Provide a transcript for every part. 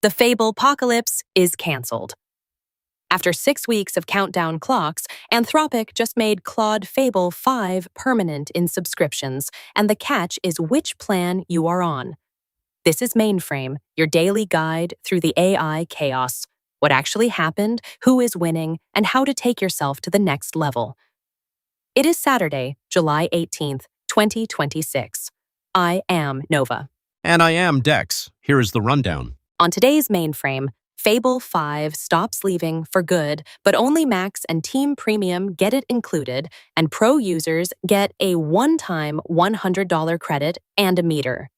The FABLE apocalypse is canceled. After 6 weeks of countdown clocks, Anthropic just made Claude FABLE 5 permanent in subscriptions, and the catch is which plan you are on. This is Mainframe, your daily guide through the AI chaos. What actually happened, who is winning, and how to take yourself to the next level. It is Saturday, July 18th, 2026. I am Nova. And I am Dex. Here is the rundown. On today's Mainframe, FABLE 5 stops leaving for good, but only Max and Team Premium get it included, and Pro users get a one-time $100 credit and a meter.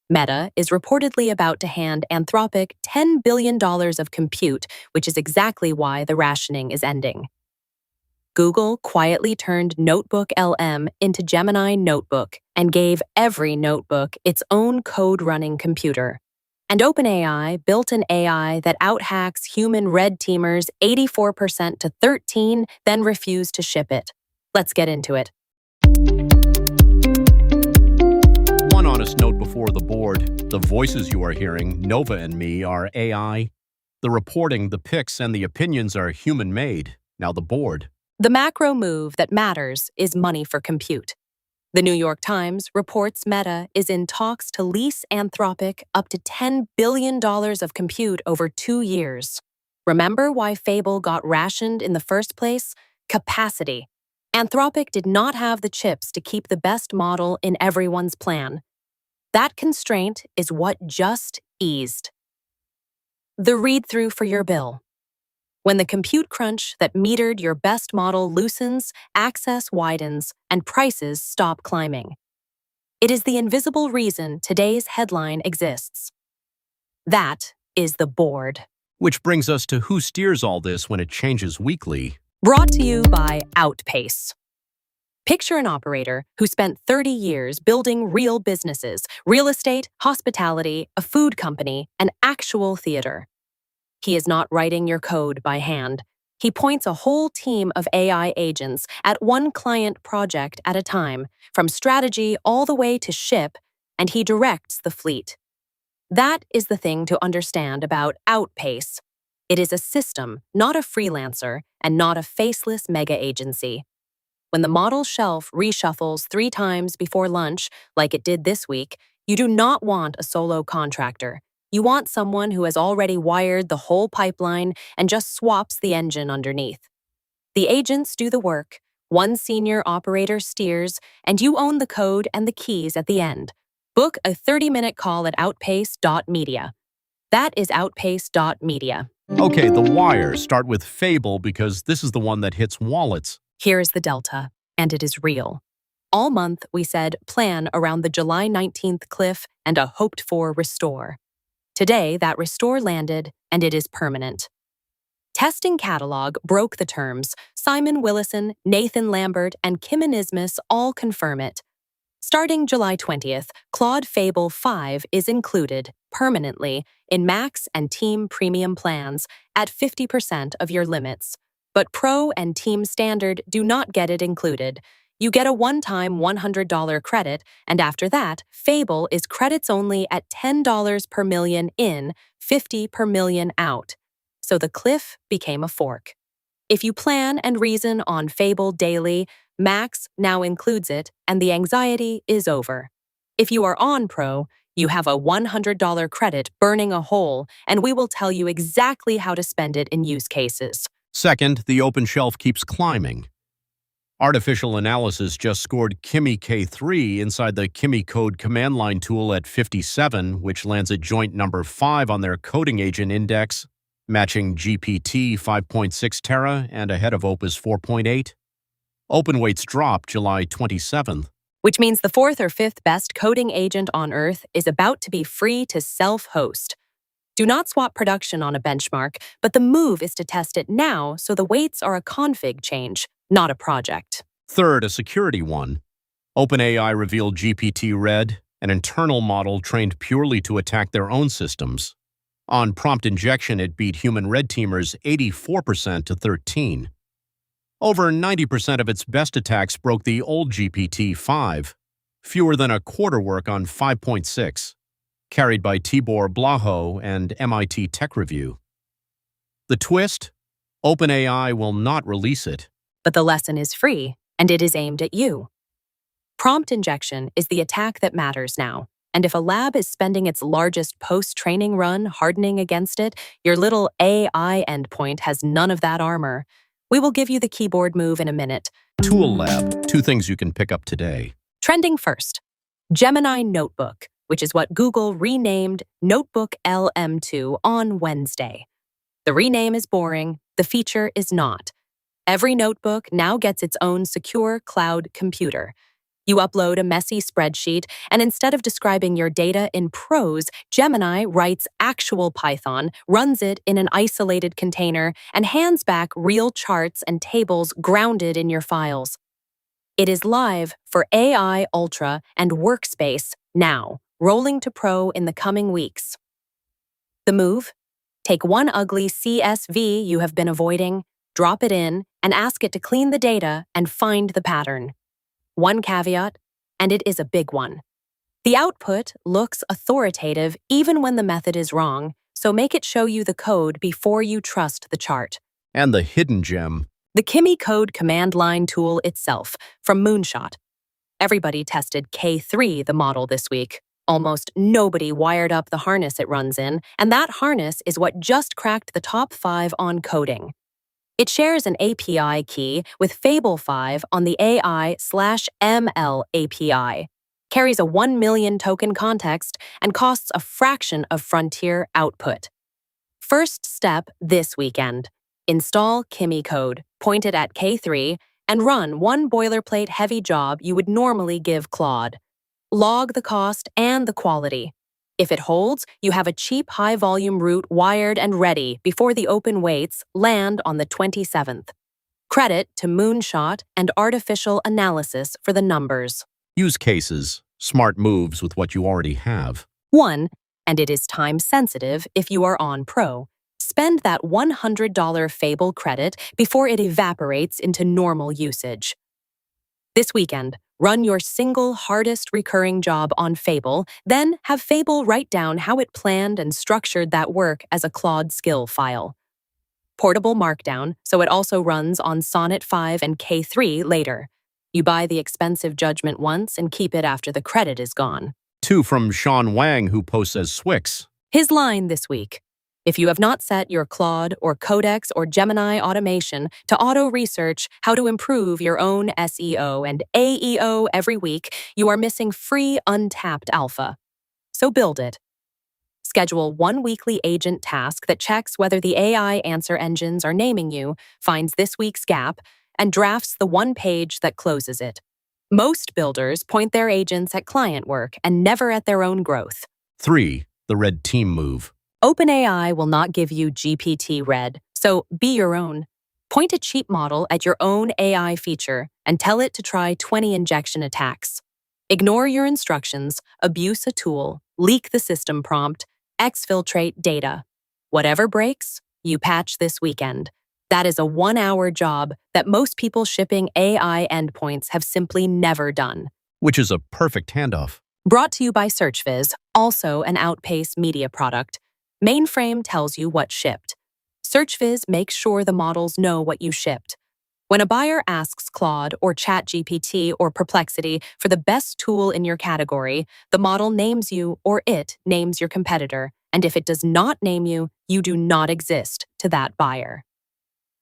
Meta is reportedly about to hand Anthropic $10 billion of compute, which is exactly why the rationing is ending. Google quietly turned Notebook LM into Gemini Notebook and gave every notebook its own code-running computer. And OpenAI built an AI that outhacks human red teamers 84% to 13, then refused to ship it. Let's get into it. One honest note before the board. The voices you are hearing, Nova and me, are AI. The reporting, the pics, and the opinions are human-made. Now the board. The macro move that matters is money for compute. The New York Times reports Meta is in talks to lease Anthropic up to $10 billion of compute over 2 years. Remember why FABLE got rationed in the first place? Capacity. Anthropic did not have the chips to keep the best model in everyone's plan. That constraint is what just eased. The read-through for your bill. When the compute crunch that metered your best model loosens, access widens, and prices stop climbing. It is the invisible reason today's headline exists. That is the board. Which brings us to who steers all this when it changes weekly. Brought to you by Outpace. Picture an operator who spent 30 years building real businesses, real estate, hospitality, a food company, an actual theater. He is not writing your code by hand. He points a whole team of AI agents at one client project at a time, from strategy all the way to ship, and he directs the fleet. That is the thing to understand about Outpace. It is a system, not a freelancer, and not a faceless mega agency. When the model shelf reshuffles 3 times before lunch, like it did this week, you do not want a solo contractor. You want someone who has already wired the whole pipeline and just swaps the engine underneath. The agents do the work, one senior operator steers, and you own the code and the keys at the end. Book a 30-minute call at outpace.media. That is outpace.media. Okay, the wires start with FABLE because this is the one that hits wallets. Here is the delta, and it is real. All month, we said plan around the July 19th cliff and a hoped-for restore. Today, that restore landed, and it is permanent. Testing Catalog broke the terms. Simon Willison, Nathan Lambert, and Kimi K3 all confirm it. Starting July 20th, Claude FABLE 5 is included, permanently, in Max and Team Premium plans at 50% of your limits. But Pro and Team Standard do not get it included. You get a one-time $100 credit, and after that, FABLE is credits only at $10 per million in, $50 per million out. So the cliff became a fork. If you plan and reason on FABLE daily, Max now includes it, and the anxiety is over. If you are on Pro, you have a $100 credit burning a hole, and we will tell you exactly how to spend it in use cases. Second, the open shelf keeps climbing. Artificial analysis just scored Kimi K3 inside the Kimi Code command line tool at 57, which lands at joint number 5 on their coding agent index, matching GPT 5.6 Tera and ahead of Opus 4.8. Open weights drop July 27th. Which means the 4th or 5th best coding agent on Earth is about to be free to self-host. Do not swap production on a benchmark, but the move is to test it now so the weights are a config change, not a project. Third, a security one. OpenAI revealed GPT-Red, an internal model trained purely to attack their own systems. On prompt injection, it beat human red teamers 84% to 13. Over 90% of its best attacks broke the old GPT-5. Fewer than a quarter work on 5.6. carried by Tibor Blaho and MIT Tech Review. The twist? OpenAI will not release it. But the lesson is free, and it is aimed at you. Prompt injection is the attack that matters now. And if a lab is spending its largest post-training run hardening against it, your little AI endpoint has none of that armor. We will give you the keyboard move in a minute. Tool Lab, 2 things you can pick up today. Trending first, Gemini Notebook, which is what Google renamed Notebook LM2 on Wednesday. The rename is boring, the feature is not. Every notebook now gets its own secure cloud computer. You upload a messy spreadsheet, and instead of describing your data in prose, Gemini writes actual Python, runs it in an isolated container, and hands back real charts and tables grounded in your files. It is live for AI Ultra and Workspace now, rolling to Pro in the coming weeks. The move? Take one ugly CSV you have been avoiding, drop it in, and ask it to clean the data and find the pattern. One caveat, and it is a big one. The output looks authoritative even when the method is wrong, so make it show you the code before you trust the chart. And the hidden gem. The Kimi Code command line tool itself, from Moonshot. Everybody tested K3, the model, this week. Almost nobody wired up the harness it runs in, and that harness is what just cracked the top 5 on coding. It shares an API key with FABLE 5 on the AI/ML API, carries a 1 million token context, and costs a fraction of frontier output. First step this weekend. Install Kimi Code, point it at K3, and run one boilerplate heavy job you would normally give Claude. Log the cost and the quality. If it holds, you have a cheap high-volume route wired and ready before the open weights land on the 27th. Credit to Moonshot and Artificial Analysis for the numbers. Use cases, smart moves with what you already have. 1. And it is time-sensitive if you are on Pro. Spend that $100 FABLE credit before it evaporates into normal usage. This weekend, run your single hardest recurring job on FABLE, then have FABLE write down how it planned and structured that work as a Claude skill file. Portable Markdown, so it also runs on Sonnet 5 and K3 later. You buy the expensive judgment once and keep it after the credit is gone. 2 from Sean Wang, who posts as Swix. His line this week: if you have not set your Claude or Codex or Gemini automation to auto-research how to improve your own SEO and AEO every week, you are missing free untapped alpha. So build it. Schedule one weekly agent task that checks whether the AI answer engines are naming you, finds this week's gap, and drafts the one page that closes it. Most builders point their agents at client work and never at their own growth. 3. The Red Team move. OpenAI will not give you GPT-Red, so be your own. Point a cheap model at your own AI feature and tell it to try 20 injection attacks. Ignore your instructions, abuse a tool, leak the system prompt, exfiltrate data. Whatever breaks, you patch this weekend. That is a 1-hour job that most people shipping AI endpoints have simply never done. Which is a perfect handoff. Brought to you by SearchViz, also an Outpace media product. Mainframe tells you what shipped. SearchViz makes sure the models know what you shipped. When a buyer asks Claude or ChatGPT or Perplexity for the best tool in your category, the model names you or it names your competitor, and if it does not name you, you do not exist to that buyer.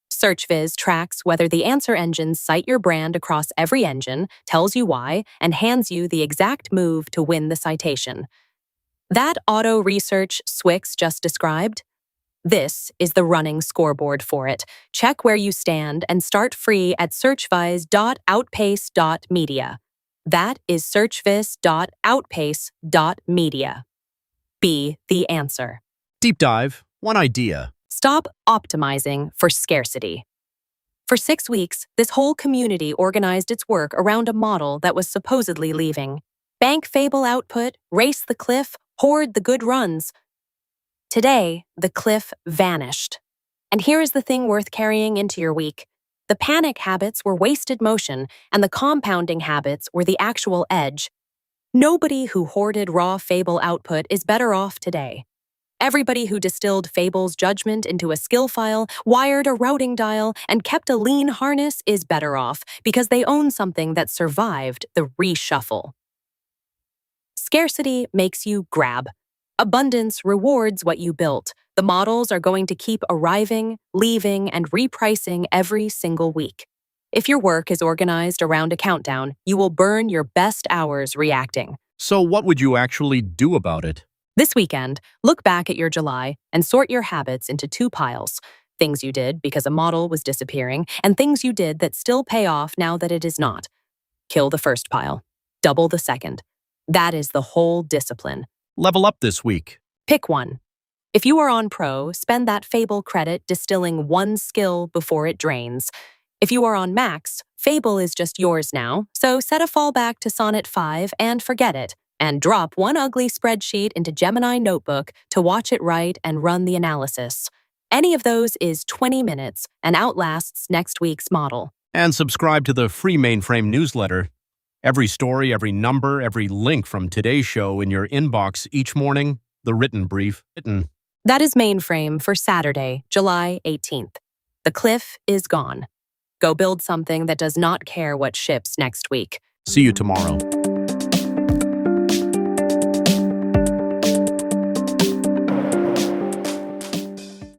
SearchViz tracks whether the answer engines cite your brand across every engine, tells you why, and hands you the exact move to win the citation. That auto-research Swix just described? This is the running scoreboard for it. Check where you stand and start free at searchviz.outpace.media. That is searchviz.outpace.media. Be the answer. Deep dive, one idea. Stop optimizing for scarcity. For 6 weeks, this whole community organized its work around a model that was supposedly leaving. Bank FABLE output, race the cliff, hoard the good runs. Today, the cliff vanished. And here is the thing worth carrying into your week. The panic habits were wasted motion, and the compounding habits were the actual edge. Nobody who hoarded raw FABLE output is better off today. Everybody who distilled FABLE's judgment into a skill file, wired a routing dial, and kept a lean harness is better off because they own something that survived the reshuffle. Scarcity makes you grab. Abundance rewards what you built. The models are going to keep arriving, leaving, and repricing every single week. If your work is organized around a countdown, you will burn your best hours reacting. So what would you actually do about it? This weekend, look back at your July and sort your habits into two piles. Things you did because a model was disappearing, and things you did that still pay off now that it is not. Kill the first pile. Double the second. That is the whole discipline. Level up this week. Pick one. If you are on Pro, spend that FABLE credit distilling one skill before it drains. If you are on Max, FABLE is just yours now, so set a fallback to Sonnet 5 and forget it, and drop one ugly spreadsheet into Gemini Notebook to watch it write and run the analysis. Any of those is 20 minutes and outlasts next week's model. And subscribe to the free Mainframe newsletter. Every story, every number, every link from today's show in your inbox each morning, the written brief. That is Mainframe for Saturday, July 18th. The cliff is gone. Go build something that does not care what ships next week. See you tomorrow.